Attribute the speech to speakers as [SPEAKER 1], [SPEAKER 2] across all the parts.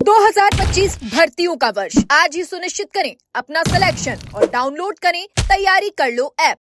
[SPEAKER 1] 2025 भर्तियों का वर्ष आज ही सुनिश्चित करें अपना सिलेक्शन और डाउनलोड करें तैयारी कर लो ऐप।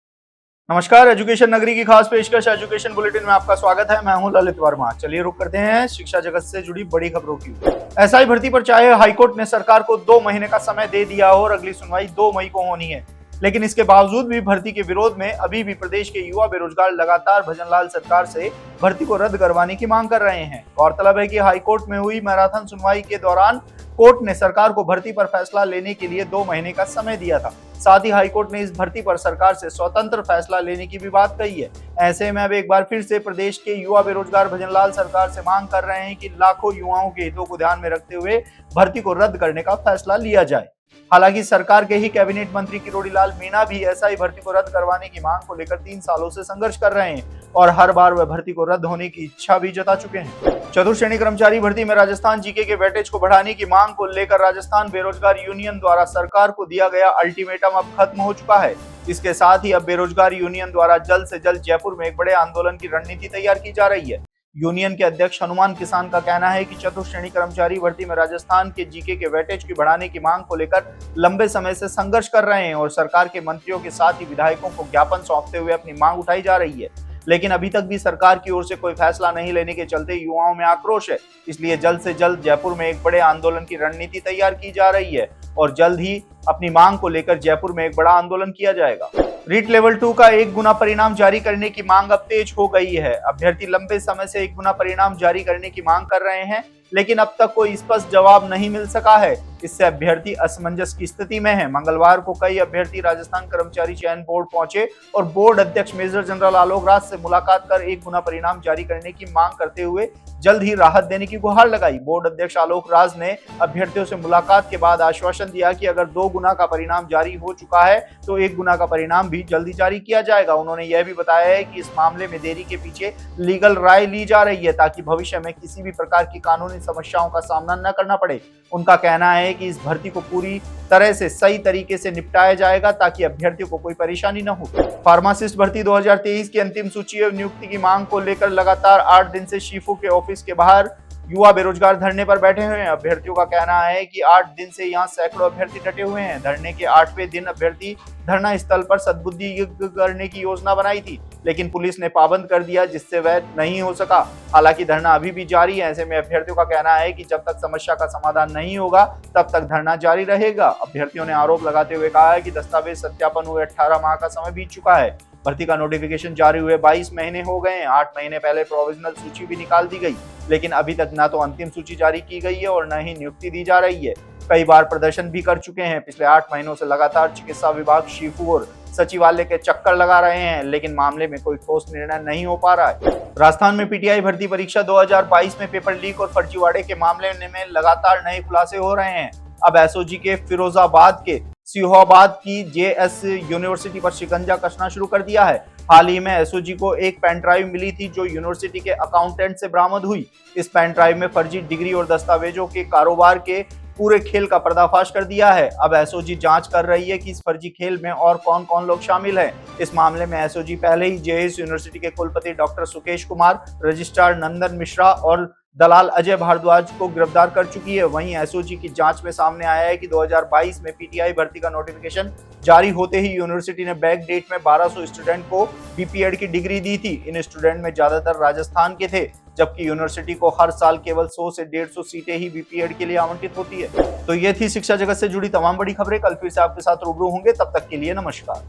[SPEAKER 2] नमस्कार, एजुकेशन नगरी की खास पेशकश एजुकेशन बुलेटिन में आपका स्वागत है। मैं हूं ललित वर्मा। चलिए रुक करते हैं शिक्षा जगत से जुड़ी बड़ी खबरों की। एसआई भर्ती पर चाहे हाईकोर्ट ने सरकार को 2 महीने का समय दे दिया हो और अगली सुनवाई 2 मई को होनी है, लेकिन इसके बावजूद भी भर्ती के विरोध में अभी भी प्रदेश के युवा बेरोजगार लगातार भजनलाल सरकार से भर्ती को रद्द करवाने की मांग कर रहे हैं। गौरतलब है कि हाईकोर्ट में हुई मैराथन सुनवाई के दौरान कोर्ट ने सरकार को भर्ती पर फैसला लेने के लिए 2 महीने का समय दिया था। साथ ही हाईकोर्ट ने इस भर्ती पर सरकार से स्वतंत्र फैसला लेने की भी बात कही है। ऐसे में अब एक बार फिर से प्रदेश के युवा बेरोजगार भजनलाल सरकार से मांग कर रहे हैं कि लाखों युवाओं के हितों को ध्यान में रखते हुए भर्ती को रद्द करने का फैसला लिया जाए। हालांकि सरकार के ही कैबिनेट मंत्री किरोड़ीलाल मीणा भी एसआई भर्ती को रद्द करवाने की मांग को लेकर 3 सालों से संघर्ष कर रहे हैं और हर बार वह भर्ती को रद्द होने की इच्छा भी जता चुके हैं। चतुर्थ श्रेणी कर्मचारी भर्ती में राजस्थान जीके के वेटेज को बढ़ाने की मांग को लेकर राजस्थान बेरोजगार यूनियन द्वारा सरकार को दिया गया अल्टीमेटम अब खत्म हो चुका है। इसके साथ ही अब बेरोजगार यूनियन द्वारा जल्द से जल्द जयपुर में एक बड़े आंदोलन की रणनीति तैयार की जा रही है। यूनियन के अध्यक्ष हनुमान किसान का कहना है कि चतुर्थ श्रेणी कर्मचारी भर्ती में राजस्थान के जीके के वेटेज की बढ़ाने की मांग को लेकर लंबे समय से संघर्ष कर रहे हैं और सरकार के मंत्रियों के साथ ही विधायकों को ज्ञापन सौंपते हुए अपनी मांग उठाई जा रही है, लेकिन अभी तक भी सरकार की ओर से कोई फैसला नहीं लेने के चलते युवाओं में आक्रोश है। इसलिए जल्द से जल्द जयपुर में एक बड़े आंदोलन की रणनीति तैयार की जा रही है और जल्द ही अपनी मांग को लेकर जयपुर में एक बड़ा आंदोलन किया जाएगा। रीट लेवल 2 का 1 गुना परिणाम जारी करने की मांग अब तेज हो गई है। अभ्यर्थी लंबे समय से 1 गुना परिणाम जारी करने की मांग कर रहे हैं, लेकिन अब तक कोई स्पष्ट जवाब नहीं मिल सका है। इससे अभ्यर्थी असमंजस की स्थिति में है। मंगलवार को कई अभ्यर्थी राजस्थान कर्मचारी चयन बोर्ड पहुंचे और बोर्ड अध्यक्ष मेजर जनरल आलोक राज से मुलाकात कर 1 गुना परिणाम जारी करने की मांग करते हुए जल्द ही राहत देने की गुहार लगाई। बोर्ड अध्यक्ष आलोक राज ने अभ्यर्थियों से मुलाकात के बाद आश्वासन दिया कि अगर 2 गुना का परिणाम जारी हो चुका है तो 1 गुना का परिणाम भी जल्दी जारी किया जाएगा। उन्होंने यह भी बताया है कि इस मामले में देरी के पीछे लीगल राय ली जा रही है ताकि भविष्य में किसी भी प्रकार की कानूनी समस्याओं का सामना न करना पड़े। उनका कहना है कि इस भर्ती को पूरी तरह से सही तरीके से निपटाया जाएगा ताकि अभ्यर्थियों को कोई परेशानी न हो। फार्मासिस्ट भर्ती 2023 की अंतिम सूची और नियुक्ति की मांग को लेकर लगातार 8 दिन से शीफू के ऑफिस के बाहर युवा बेरोजगार धरने पर बैठे हुए हैं। अभ्यर्थियों का कहना है कि 8 दिन से यहां सैकड़ों अभ्यर्थी डटे हुए हैं। धरने के 8वें दिन अभ्यर्थी धरना स्थल पर सद्बुद्धि युद्ध करने की योजना बनाई थी, लेकिन पुलिस ने पाबंद कर दिया, जिससे वह नहीं हो सका। हालांकि धरना अभी भी जारी है। ऐसे में अभ्यर्थियों का कहना है कि जब तक समस्या का समाधान नहीं होगा तब तक धरना जारी रहेगा। अभ्यर्थियों ने आरोप लगाते हुए कहा है कि दस्तावेज सत्यापन हुए 18 माह का समय बीत चुका है। भर्ती का नोटिफिकेशन जारी हुए 22 महीने हो गए हैं। 8 महीने पहले प्रोविजनल सूची भी निकाल दी गई, लेकिन अभी तक न तो अंतिम सूची जारी की गई है और न ही नियुक्ति दी जा रही है। कई बार प्रदर्शन भी कर चुके हैं। पिछले 8 महीनों से लगातार चिकित्सा विभाग, शीफू और सचिवालय के चक्कर लगा रहे हैं, लेकिन मामले में कोई ठोस निर्णय नहीं हो पा रहा है। राजस्थान में पीटीआई भर्ती परीक्षा 2022 में पेपर लीक और फर्जीवाड़े के मामले में लगातार नए खुलासे हो रहे हैं। अब एसओजी के फिरोजाबाद के सिहोबाद की जेएस यूनिवर्सिटी पर शिकंजा कसना शुरू कर दिया है। हाल ही में एसओजी को एक पेन ड्राइव मिली थी जो यूनिवर्सिटी के अकाउंटेंट से बरामद हुई। इस पेन ड्राइव में फर्जी डिग्री और दस्तावेजों के कारोबार के पूरे खेल का पर्दाफाश कर दिया है। अब एसओजी जांच कर रही है कि इस फर्जी खेल में और कौन कौन लोग शामिल हैं। इस मामले में एसओजी पहले ही जेएस यूनिवर्सिटी के कुलपति डॉक्टर सुकेश कुमार, रजिस्ट्रार नंदन मिश्रा और दलाल अजय भारद्वाज को गिरफ्तार कर चुकी है। वहीं एसओजी की जांच में सामने आया है कि 2022 में पीटीआई भर्ती का नोटिफिकेशन जारी होते ही यूनिवर्सिटी ने बैक डेट में 1200 स्टूडेंट को बीपीएड की डिग्री दी थी। इन स्टूडेंट में ज्यादातर राजस्थान के थे, जबकि यूनिवर्सिटी को हर साल केवल 100 से 150 सीटें ही बीपीएड के लिए आवंटित होती है। तो ये थी शिक्षा जगत से जुड़ी तमाम बड़ी खबरें। कल फिर से आपके साथ रूबरू होंगे, तब तक के लिए नमस्कार।